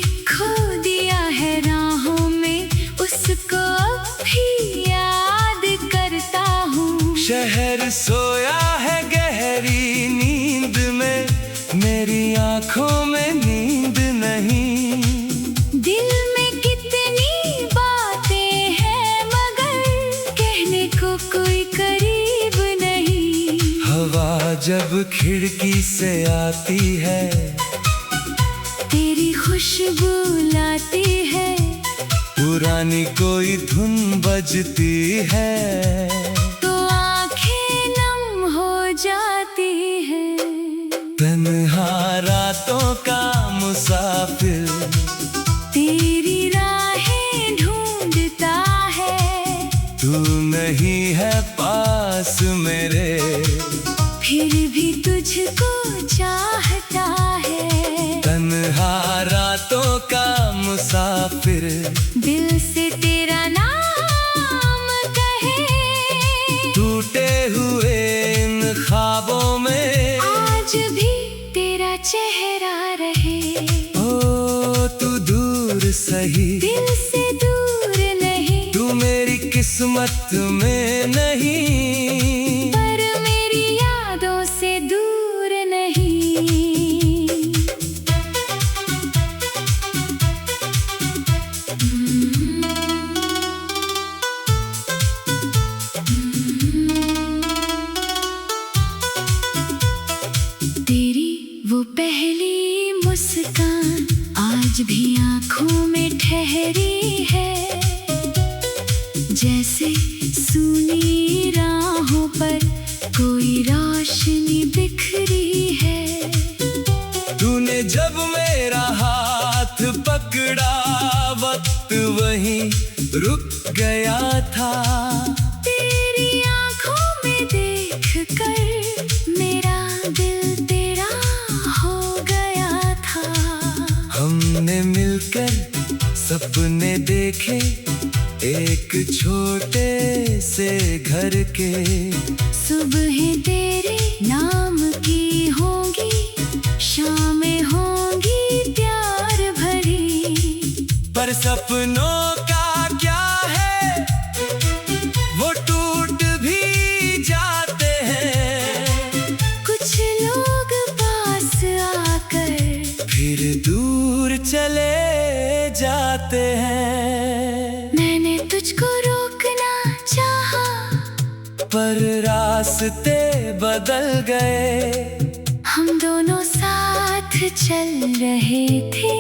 खो दिया है राहों में, उसको भी याद करता हूँ। शहर सोया है गहरी नींद में, मेरी आंखों में नींद नहीं। दिल में कितनी बातें हैं मगर कहने को कोई करीब नहीं। हवा जब खिड़की से आती है, तेरी खुशबू लाती है। पुरानी कोई धुन बजती है, तो आंखें नम हो जाती है। तन्हा रातों का मुसाफिर तेरी राहें ढूंढता है। तू नहीं है पास मेरे, फिर भी तुझको चाहता है। तन्हा रातों का मुसाफिर दिल से तेरा नाम कहे। टूटे हुए इन ख्वाबों में आज भी तेरा चेहरा रहे। ओ तू दूर सही, दिल से दूर नहीं। तू मेरी किस्मत में नहीं, पर मेरी यादों से दूर नहीं। तेरी वो पहली मुस्कान आज भी आंखों में ठहरी है। जैसे सूनी राहों पर कोई रोशनी बिखरी है। तूने जब मेरा हाथ पकड़ा, वक्त वहीं रुक गया था। तेरी आंखों में देखकर मेरा दिल तेरा हो गया था। हमने मिलकर सपने देखे, एक छोटे से घर के। सुबहें तेरे नाम की होंगी, शामें होंगी प्यार भरी। पर सपनों का क्या है, वो टूट भी जाते हैं। कुछ लोग पास आकर फिर दूर चले जाते हैं। मैंने तुझको रोकना चाहा, पर रास्ते बदल गए। हम दोनों साथ चल रहे थे,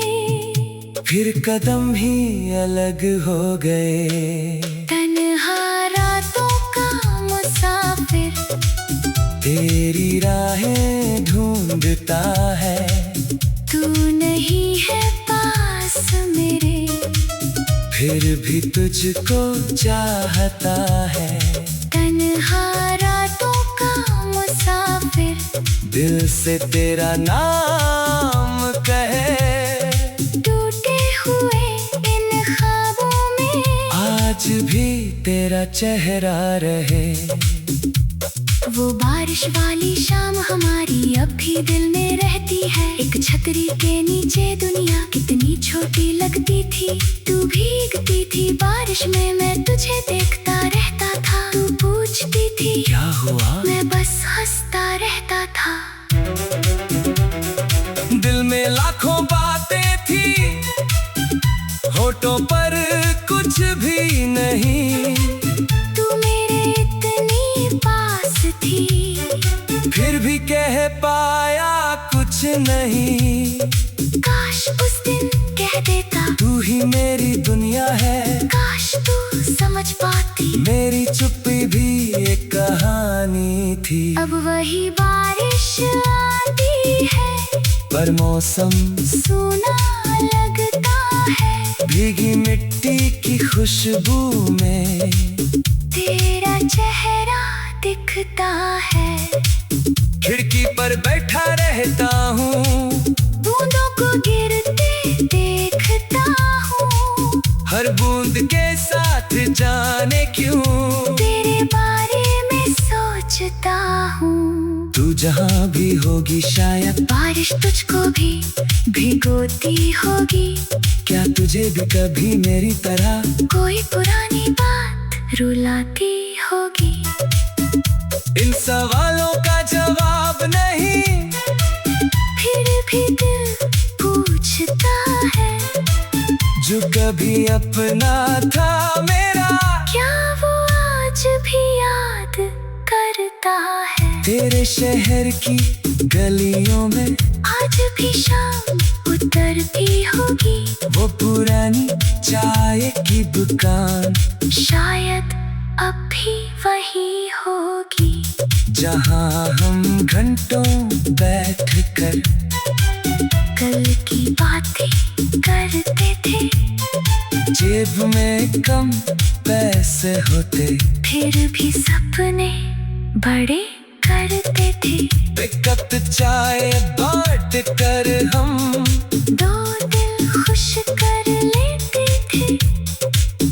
फिर कदम ही अलग हो गए। तन्हा रातों का मुसाफिर तेरी राहें ढूंढता है। तू नहीं है पास मेरे, फिर भी तुझको चाहता है। तन्हा रातों का मुसाफिर दिल से तेरा नाम कहे। टूटे हुए इन ख्वाबों में आज भी तेरा चेहरा रहे। वो बारिश वाली शाम हमारी अब भी दिल में रहती है। एक छतरी के नीचे दुनिया कितनी छोटी लगती थी। तू भीगती थी बारिश में, मैं तुझे देखता रहता था। तू पूछती थी क्या हुआ, मैं बस हंसता रहता था। दिल में लाखों बातें थी, होठों पर कुछ भी नहीं। तू मेरे इतनी पास थी, फिर भी कह पाया कुछ नहीं। काश उस दिन कह देता तू ही मेरी दुनिया है। काश तू समझ पाती मेरी चुप्पी भी एक कहानी थी। अब वही बारिश आती है, पर मौसम सूना लगता है। भीगी मिट्टी की खुशबू में तेरा चेहरा दिखता है। खिड़की पर बैठा रहता हूँ, बूंदों को गिरते देखता हूँ। हर बूंद के साथ जाने क्यों तेरे बारे में सोचता हूँ। तू जहाँ भी होगी शायद बारिश तुझको भी भिगोती होगी। क्या तुझे भी कभी मेरी तरह कोई पुरानी बात रुलाती होगी। इन सवालों का जवाब नहीं, फिर भी दिल पूछता है, जो कभी अपना था मेरा, क्या वो आज भी याद करता है। तेरे शहर की गलियों में आज भी शाम उतरती होगी। वो पुरानी चाय की दुकान, शायद अब भी वही होगी, जहाँ हम घंटों बैठकर कल की बातें करते थे। जेब में कम पैसे होते, फिर भी सपने बड़े करते थे। एक कप चाय बांट कर हम दो दिल खुश कर लेते थे।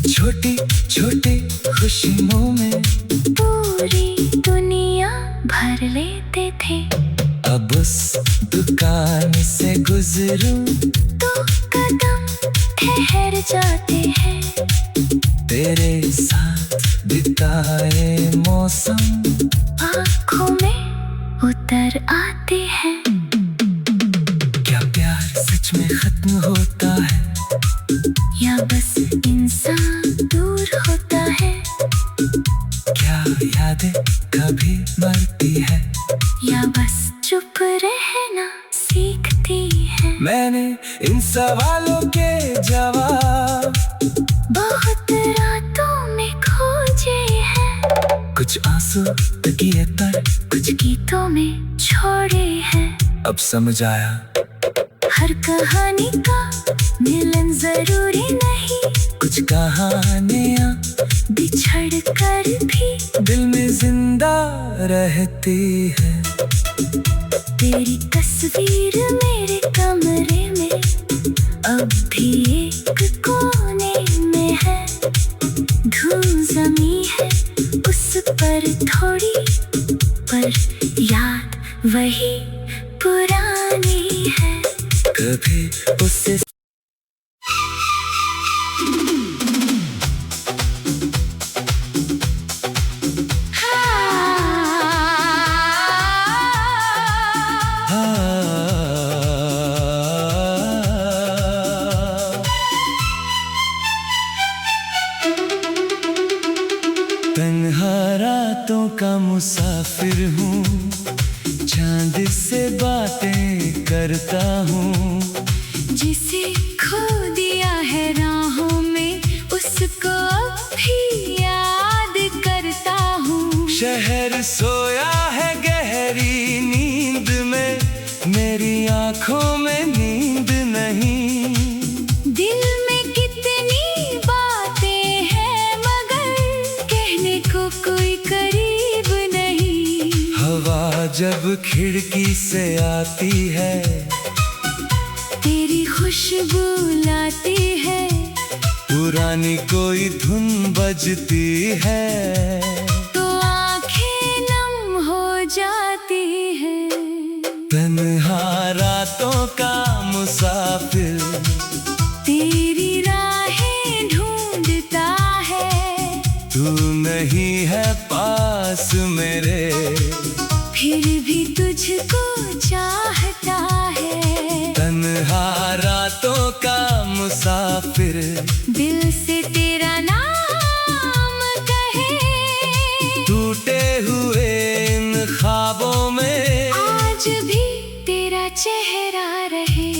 छोटी छोटी खुशियों में पूरी दुनिया भर लेते थे। अब उस दुकान से गुजरूं तो कदम ठहर जाते हैं। तेरे साथ बिताए मौसम आँखों में उतर आते हैं। क्या प्यार सच में खत्म होता है, या बस इंसान दूर होता है। क्या यादें कभी मरती है, या बस चुप रहना सीखती है। मैंने इन सवालों के जवाब बहुत रातों में खोजे हैं। कुछ आंसू तकिए पर, कुछ गीतों में छोड़े हैं। अब समझ आया हर कहानी का मिलन जरूरी नहीं। कुछ कहानियाँ बिछड़ कर भी दिल में जिंदा रहती है। तेरी तस्वीर मेरे कमरे में अब भी एक कोने में है। धूल जमी है उस पर थोड़ी, पर याद वही पुरानी है। कभी उससे तन्हा रातों का मुसाफिर हूँ, चांद से बातें करता हूँ। जिसे खो दिया है राहों में उसको भी याद करता हूँ। शहर सोया है गहरी नींद में, मेरी आंखों में नींद नहीं। दिल में कितनी बातें हैं मगर कहने को कोई करीब नहीं। हवा जब खिड़की से आती है, तेरी खुशबू लाती है। पुरानी कोई धुन बजती है, तो आंखें नम हो जाती है। तन्हा रातों का मुसाफिर तेरी राहें ढूंढता है। तू नहीं है पास मेरे, फिर भी तुझको चाहता है। तन्हा रातों का मुसाफिर दिल से तेरा नाम कहे। टूटे हुए इन ख्वाबों में आज भी तेरा चेहरा रहे।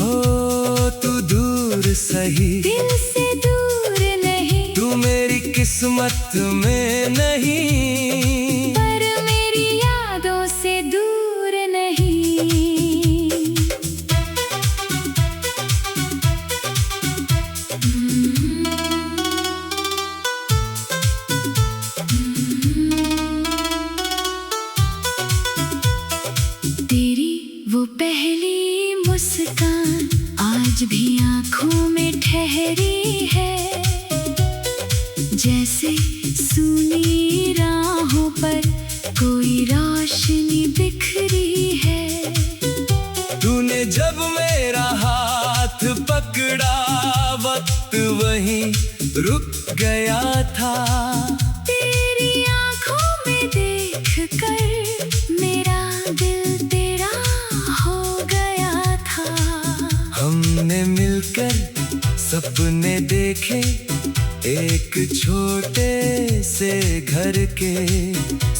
ओ तू दूर सही, दिल से दूर नहीं। तू मेरी किस्मत में नहीं, पर मेरी यादों से दूर नहीं। तेरी वो पहली मुस्कान आज भी आँखों में ठहरी है। जैसे सूनी राहों पर कोई रोशनी बिखरी है। तूने जब मेरा पकड़ा वक्त वहीं रुक गया था। तेरी आंखों में देख कर मेरा दिल तेरा हो गया था। हमने मिलकर सपने देखे एक छोटे से घर के।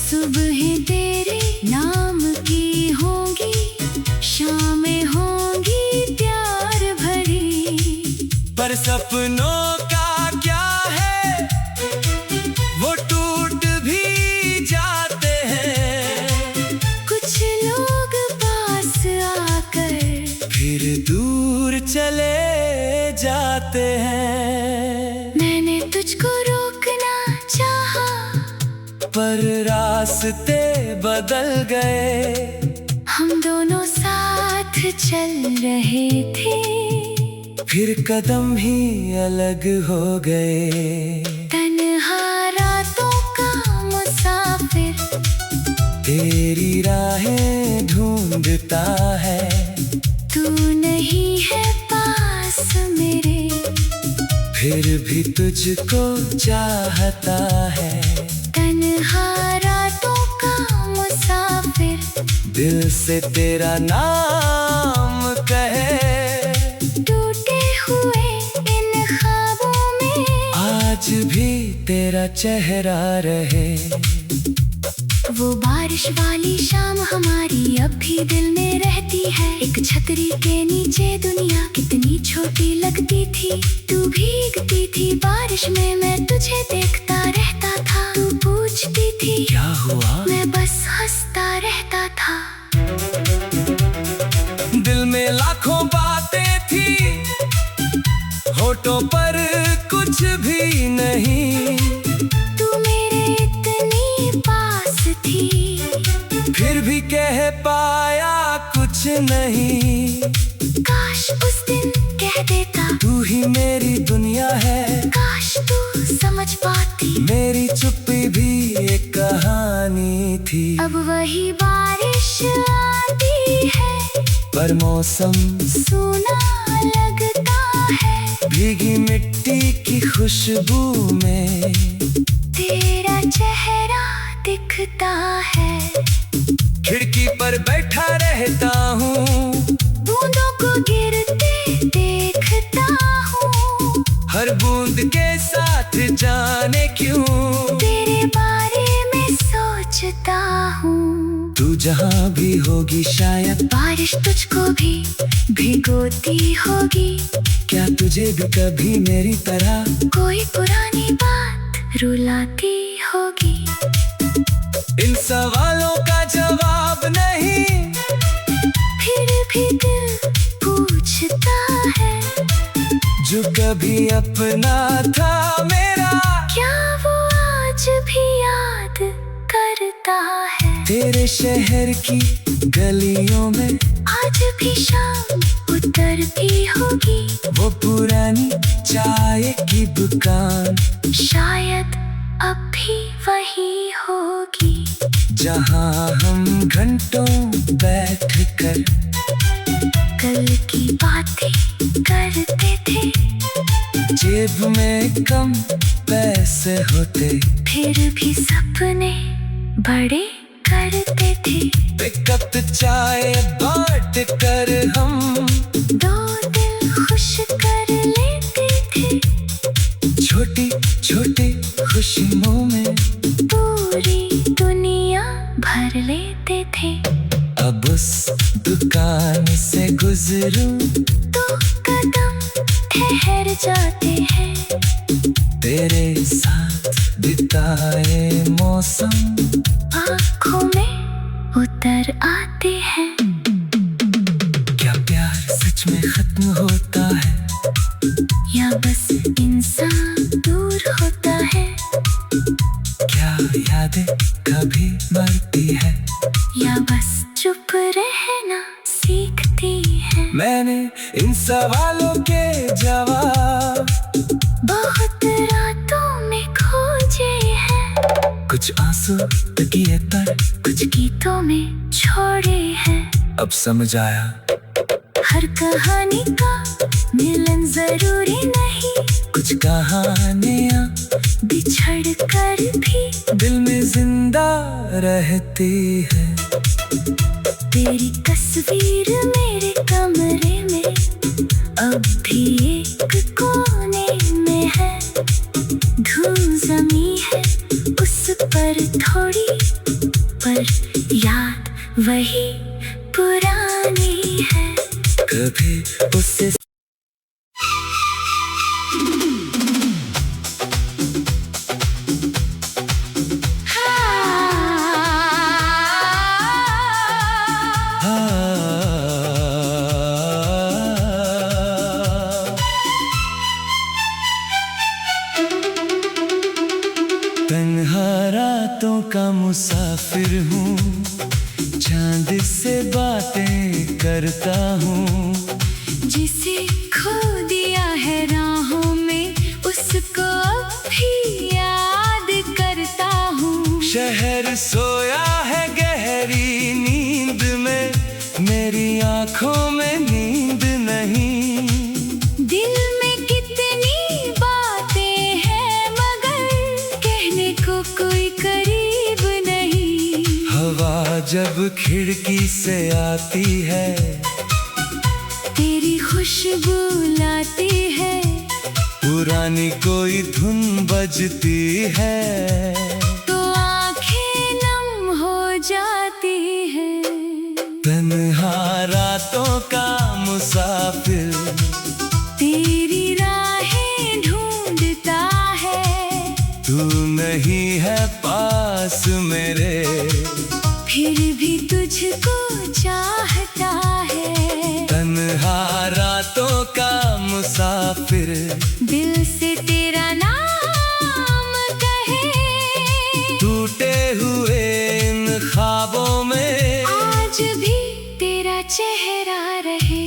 सुबह तेरे नाम की होंगी, शामें होंगी प्यार भरी। पर सपनों का क्या है, वो टूट भी जाते हैं। कुछ लोग पास आकर फिर दूर चले जाते हैं। मैंने तुझको रोकना चाहा, पर रास्ते बदल गए। हम दोनों साथ चल रहे थे, फिर कदम ही अलग हो गए। तन्हा रातों का मुसाफिर तेरी राहें ढूंढता है। तू नहीं है पास मेरे, फिर भी तुझको चाहता है। तन्हा रातों का मुसाफिर दिल से तेरा नाम कहे। टूटे हुए इन ख्वाबों में आज भी तेरा चेहरा रहे। वो बारिश वाली शाम हमारी अब भी दिल में रहती है। एक छतरी के नीचे दुनिया कितनी छोटी लगती थी। तू भीगती थी बारिश में, मैं तुझे देखता रहता था। तू पूछती थी क्या हुआ, मैं बस हंसता रहता था। दिल में लाखों बातें थी, होठों पर कुछ भी नहीं। तू मेरे इतनी पास थी, फिर भी कह पाया कुछ नहीं। काश उस दिन कह देता तू ही मेरी दुनिया है। काश तू समझ पाती मेरी चुप्पी भी एक कहानी थी। अब वही बारिश आती है, पर मौसम सूना लगता है। भीगी मिट्टी की खुशबू में तेरा चेहरा दिखता है। खिड़की पर बैठा रहता हूँ, बूंदों को गिरते देखता हूँ। हर बूंद के साथ जाने क्यों तेरे बारे में सोचता हूँ। तू जहाँ भी होगी शायद बारिश तुझको भी भिगोती होगी। क्या तुझे भी कभी मेरी तरह कोई पुरानी बात रुलाती होगी। इन सवालों का जवाब नहीं, फिर भी दिल पूछता है, जो कभी अपना था मेरा। क्या वो आज भी याद करता है। तेरे शहर की गलियों में आज भी शाम उतरती होगी। वो पुरानी चाय की दुकान, शायद अब भी वही होगी। जहाँ हम घंटों बैठकर कल की बातें करते थे। जेब में कम पैसे होते, फिर भी सपने बड़े करते थे। कप चाय बांट कर हम दो दिल खुश कर लेते थे। छोटी छोटी खुशियों में पूरी दुनिया भर लेते थे। अब उस दुकान से गुजरूं तो कदम ठहर जाते हैं। तेरे साथ बिताए मौसम आँखों में उतर आते हैं। क्या प्यार सच में खत्म होता है, या बस इंसान दूर होता है। क्या यादें कभी मरती है, या बस चुप रहना सीखती है। मैंने इन सवालों के जवाब बहुत रातों में खोजे हैं। कुछ आंसू तकिए पर, कुछ गीतों में छोड़े हैं। अब समझ आया हर कहानी का मिलन जरूरी नहीं, कुछ कहानियाँ बिछड़ कर भी दिल में जिंदा रहती है। तेरी तस्वीर मेरे कमरे में अब भी एक कोने में है। धूल जमी है उस पर थोड़ी, पर याद वही पुरानी है। कभी उससे तन्हा रातों का मुसाफिर हूँ, चांद से बातें करता हूँ। जिसे खो दिया है राहों में उसको भी याद करता हूँ। शहर सोया है गहरी नींद में, मेरी आँखों में नींद नहीं। दिल में कितनी बातें हैं मगर कहने को कोई करीब नहीं। हवा जब खिड़की से आती है, तेरी खुशबू लाती है। पुरानी कोई धुन बजती है, तो आंखें नम हो जाती है। तन्हा रातों का मुसाफिर तेरी राहें ढूंढता है। तू नहीं है पास मेरे, फिर भी तुझको चाहता है। तन्हा रातों का मुसाफिर दिल से तेरा नाम कहे। टूटे हुए इन ख्वाबों में आज भी तेरा चेहरा रहे।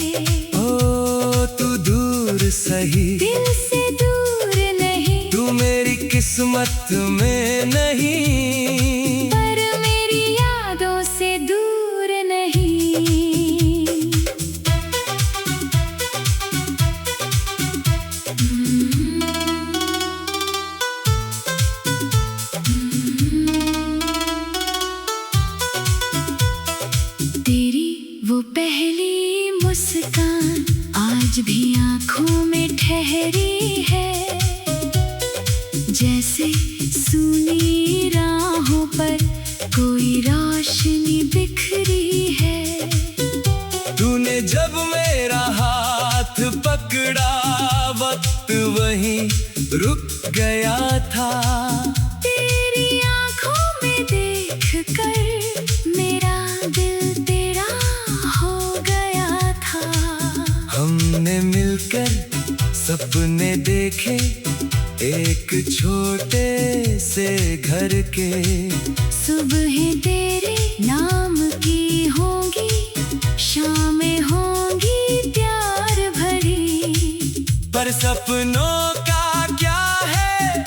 ओ तू दूर सही, दिल से दूर नहीं, तू मेरी किस्मत में नहीं, पर मेरी यादों से दूर नहीं। तेरी वो पहली मुस्कान आज भी आंखों में ठहरी है। जैसे सूनी राहों पर कोई रोशनी बिखरी है। तूने जब मेरा हाथ पकड़ा, वक्त वहीं रुक गया था। तेरी आंखों में देखकर मेरा दिल तेरा हो गया था। हमने मिलकर सपने देखे, एक छोटे से घर के। सुबह तेरे नाम की होंगी, शामें होंगी प्यार भरी। पर सपनों का क्या है,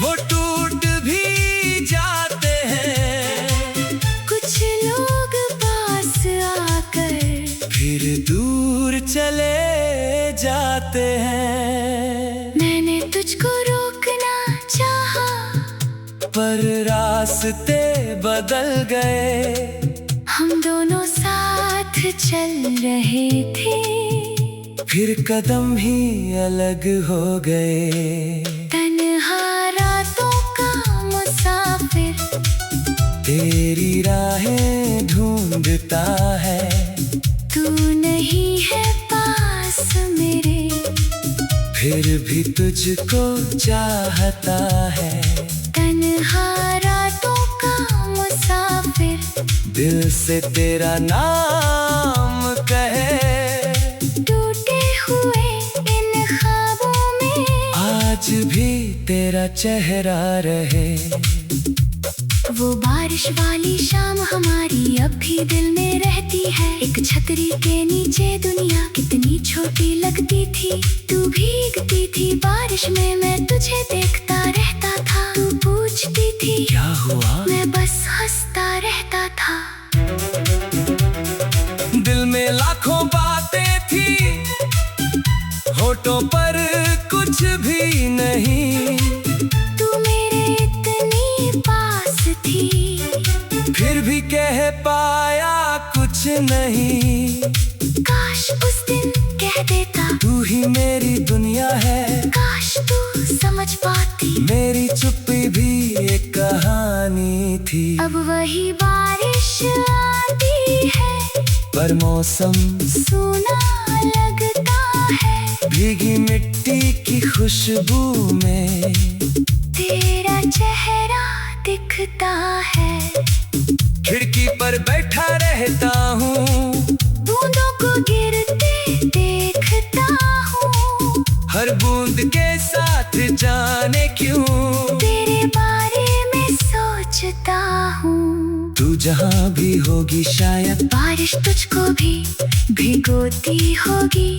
वो टूट भी जाते हैं। कुछ लोग पास आकर फिर दूर चले जाते हैं। मैंने तुझको रोकना चाहा, पर रास्ते बदल गए। हम दोनों साथ चल रहे थे, फिर कदम ही अलग हो गए। तन्हा रातों का मुसाफिर तेरी राहें ढूंढता है। तू नहीं है पास मेरे, फिर भी तुझको चाहता है। तन्हा रातों का मुसाफिर दिल से तेरा नाम कहे। टूटे हुए इन ख्वाबों में आज भी तेरा चेहरा रहे। वो बारिश वाली शाम हमारी अब भी दिल में रहती है। एक छतरी के नीचे दुनिया कितनी छोटी लगती थी। तू भीगती थी बारिश में, मैं तुझे देखता रहता था। तू पूछती थी क्या हुआ, मैं बस हंसता रहता था। दिल में लाखों बात होठों पर कुछ भी नहीं, तू मेरे इतनी पास थी, फिर भी कह पाया कुछ नहीं। काश उस दिन कह देता तू ही मेरी दुनिया है, काश तू समझ पाती मेरी चुप्पी भी एक कहानी थी। अब वही बारिश आती है, पर मौसम सूना लगता है, भीगी मिट्टी की खुशबू में तेरा चेहरा दिखता है। खिड़की पर बैठा रहता हूँ, बूंदों को गिरते देखता हूँ, हर बूंद के साथ जाने क्यों तेरे बारे में सोचता हूँ। तू जहाँ भी होगी शायद बारिश तुझको भी भिगोती होगी,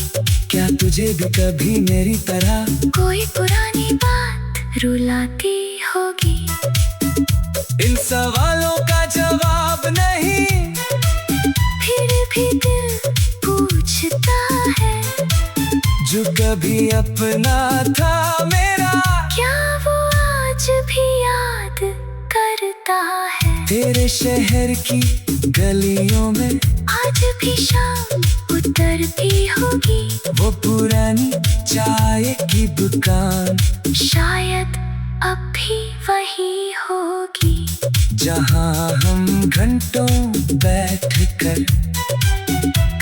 क्या तुझे भी कभी मेरी तरह कोई पुरानी बात रुलाती होगी। इन सवालों का जवाब नहीं, फिर भी दिल पूछता है, जो कभी अपना था मेरा, क्या वो आज भी याद करता है। तेरे शहर की गलियों में आज भी शाम उतरती होगी, वो पुरानी चाय की दुकान, शायद अब भी वही होगी, जहाँ हम घंटों बैठकर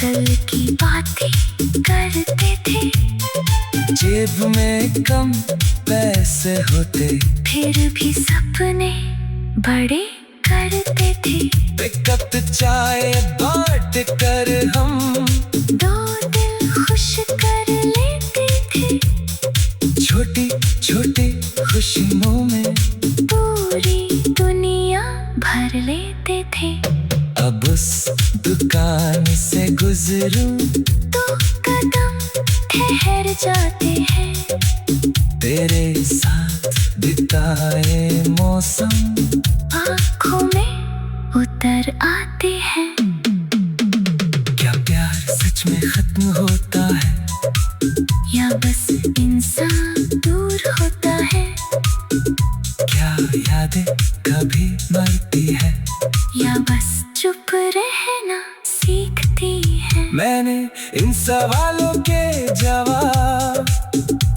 कल की बातें करते थे। जेब में कम पैसे होते, फिर भी सपने बड़े करते थे। एक कप चाय बांट कर हम दो दिल खुश कर लेते थे, छोटी छोटी खुशियों में पूरी दुनिया भर लेते थे। अब उस दुकान से गुजरूं तो कदम ठहर जाते हैं, तेरे साथ बिताए मौसम आँखों में उतर आते हैं। क्या प्यार सच में खत्म होता है, या बस इंसान दूर होता है, क्या यादें कभी मरती है, या बस चुप रहना सीखती है। मैंने इन सवालों के जवाब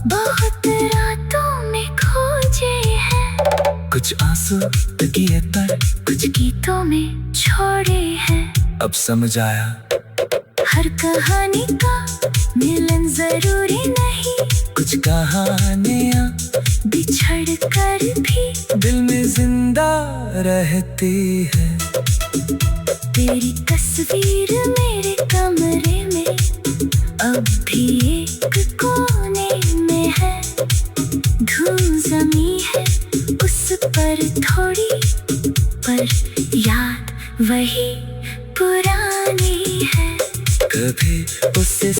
बहुत रातों में खोजे हैं, कुछ आंसू तकिए पर, कुछ गीतों में छोड़े हैं। अब समझ आया हर कहानी का मिलन जरूरी नहीं, कुछ कहानियाँ बिछड़ कर भी दिल में जिंदा रहती है। तेरी तस्वीर मेरे कमरे में अब भी एक कोने में है, धूल जमी है उस पर थोड़ी, पर याद वही पुरानी है। कभी उससे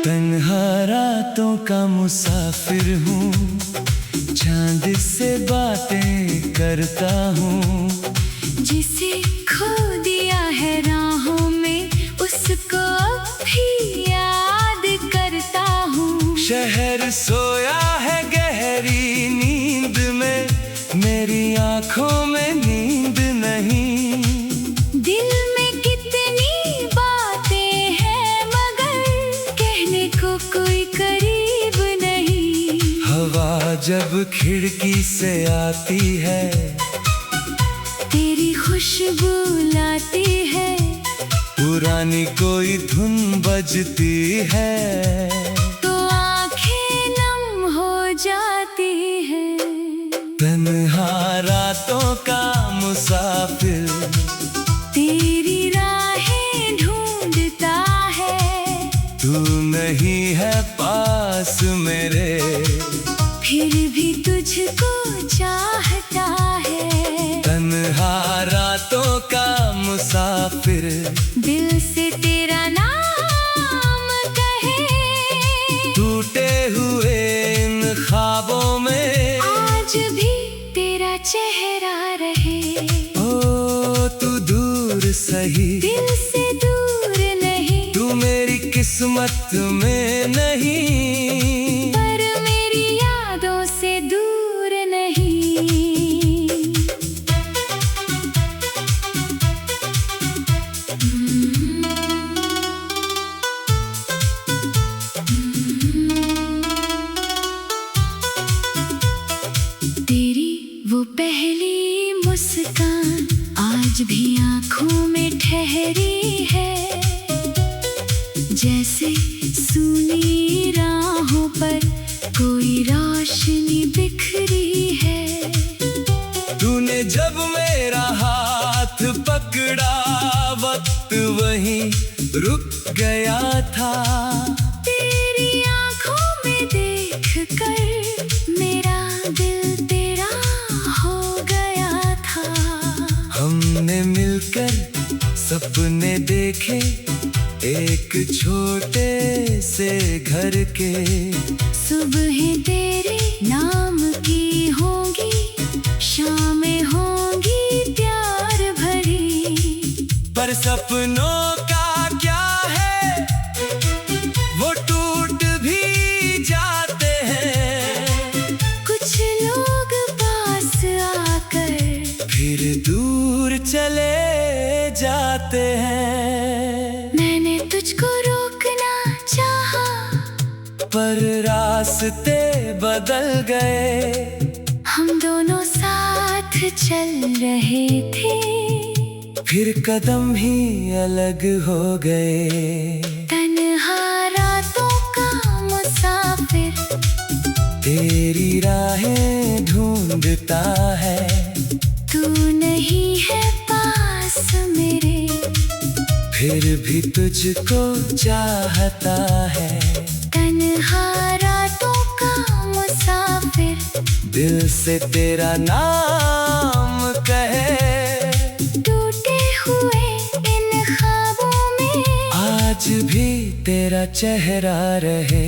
तन्हा रातों का मुसाफिर हूँ, चांद से बातें करता हूँ, जिसे खो दिया है राहों में उसको भी याद करता हूँ। शहर सोया है गहरी नींद में, मेरी आंखों में नींद नहीं। दिल में कितनी बातें हैं मगर कहने को कोई करीब नहीं। हवा जब खिड़की से आती है, तेरी खुशबू लाती है, पुरानी कोई धुन बजती है, तो आंखें नम हो जाती है। तन्हा रातों का मुसाफिर तेरी राहें ढूंढता है, तू नहीं है पास मेरे, फिर भी तुझको चाहता है। तन्हा तन्हा रातों का मुसाफिर, दिल से तेरा नाम कहे। टूटे हुए इन ख्वाबों में आज भी तेरा चेहरा रहे। ओ तू दूर सही, दिल से दूर नहीं, तू मेरी किस्मत में नहीं, पर मेरी यादों से दूर नहीं। तेरी वो पहली मुस्कान आज भी आंखों में ठहरी है, जैसे सूनी राहों पर कोई रोशनी बिखरी है। तूने जब मेरा हाथ पकड़ा वक्त वहीं रुक गया था। तेरी आंखों में देखकर मेरा दिल तेरा हो गया था। हमने मिलकर सपने देखे एक छोटे से घर के, सुबह तेरे नाम की होंगी, शामें होंगी प्यार भरी। पर सपनों का क्या है, वो टूट भी जाते हैं। कुछ लोग पास आकर फिर दूर चले जाते हैं। मैंने तुझको रोकना चाहा, पर रास्ते बदल गए। हम दोनों साथ चल रहे थे, फिर कदम ही अलग हो गए। तन्हा रातों का मुसाफिर, तेरी राहें ढूंढता है। तू नहीं है पास मेरे, फिर भी तुझको चाहता है। तन्हा रातों का मुसाफिर, दिल से तेरा नाम कहे। टूटे हुए इन ख्वाबों में आज भी तेरा चेहरा रहे।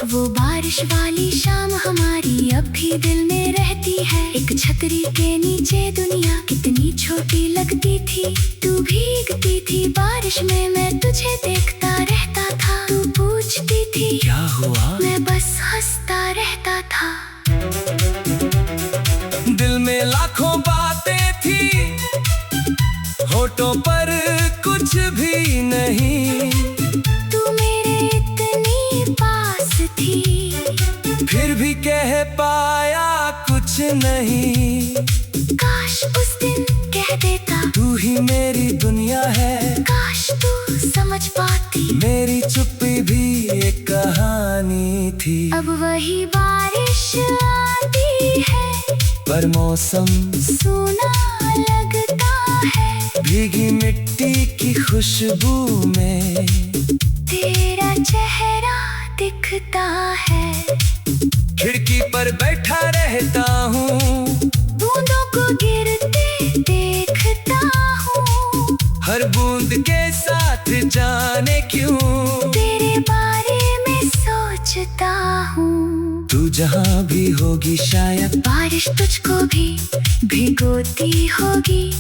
वो बारिश वाली शाम हमारी अब भी दिल में रहती है। एक छतरी के नीचे दुनिया कितनी छोटी लगती थी। तू भीगती थी बारिश में, मैं तुझे देखता रहता था। तू पूछती थी क्या हुआ, मैं बस हंसता रहता था। दिल में लाखों बातें थी, होठों पर कुछ भी नहीं। तू मेरे इतनी पास थी, फिर भी कह पाया कुछ नहीं। काश उस दिन कह देता तू ही मेरी दुनिया है। काश तू समझ पाती मेरी चुप्पी भी एक कहानी थी। अब वही बारिश आती है, पर मौसम सूना लगता है। भीगी मिट्टी की खुशबू में तेरा चेहरा दिखता है। खिड़की पर बैठा रहता हूँ, बूंदों को गिरते देखता हूँ। हर बूंद के साथ जाने क्यों तेरे बारे में सोचता हूँ। तू जहाँ भी होगी शायद बारिश तुझको भी भिगोती होगी।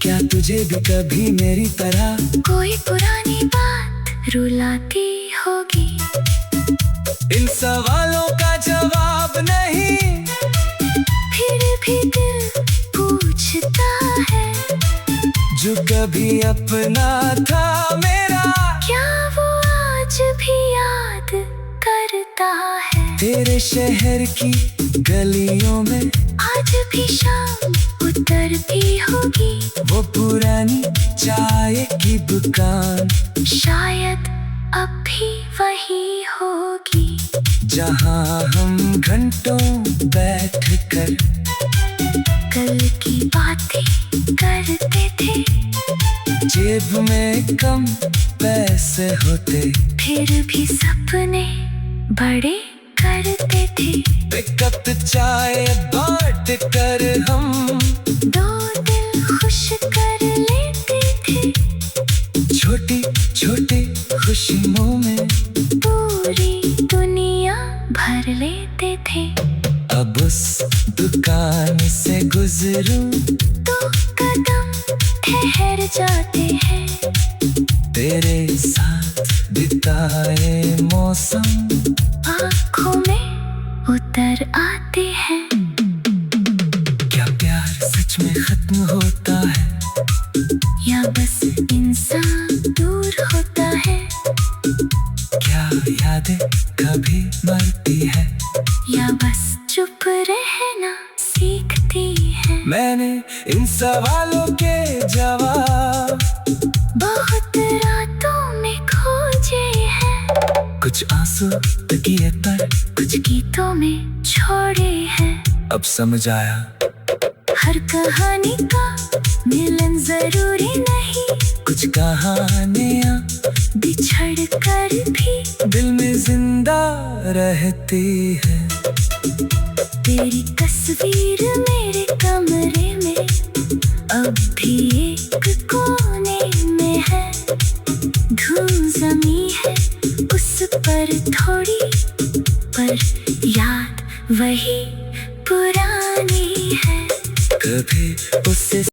क्या तुझे भी कभी मेरी तरह कोई पुरानी बात रुलाती होगी। इन सवालों का जवाब नहीं, फिर भी दिल पूछता है, जो कभी अपना था मेरा, क्या वो आज भी याद करता है। तेरे शहर की गलियों में आज भी शाम उतरती होगी। वो पुरानी चाय की दुकान शायद अब भी वही होगी, जहाँ हम घंटों बैठकर कल की बातें करते थे। जेब में कम पैसे होते, फिर भी सपने बड़े करते थे। एक कप चाय बांट कर हम दो दिल खुश कर लेते थे। छोटी छोटी खुशियों में पूरी दुनिया भर लेते थे। अब उस दुकान से गुजरूं तो कदम ठहर जाते हैं। तेरे साथ बिताए मौसम आँखों में उतर आते हैं। क्या प्यार सच में खत्म होता है या बस इंसान दूर होता है। क्या यादें कभी मरती है या बस चुप रहना सीखती है। मैंने इन सवालों के जवाब बहुत रातों में खोजे हैं। कुछ आंसू तकिए पर कुछ गीतों में छोड़े हैं। अब समझ आया हर कहानी का मिलन जरूरी नहीं। कुछ कहानियां बिछड़ कर भी दिल में जिंदा रहती है। तेरी तस्वीर मेरे कमरे में अब भी एक कोने में है। धूल जमी है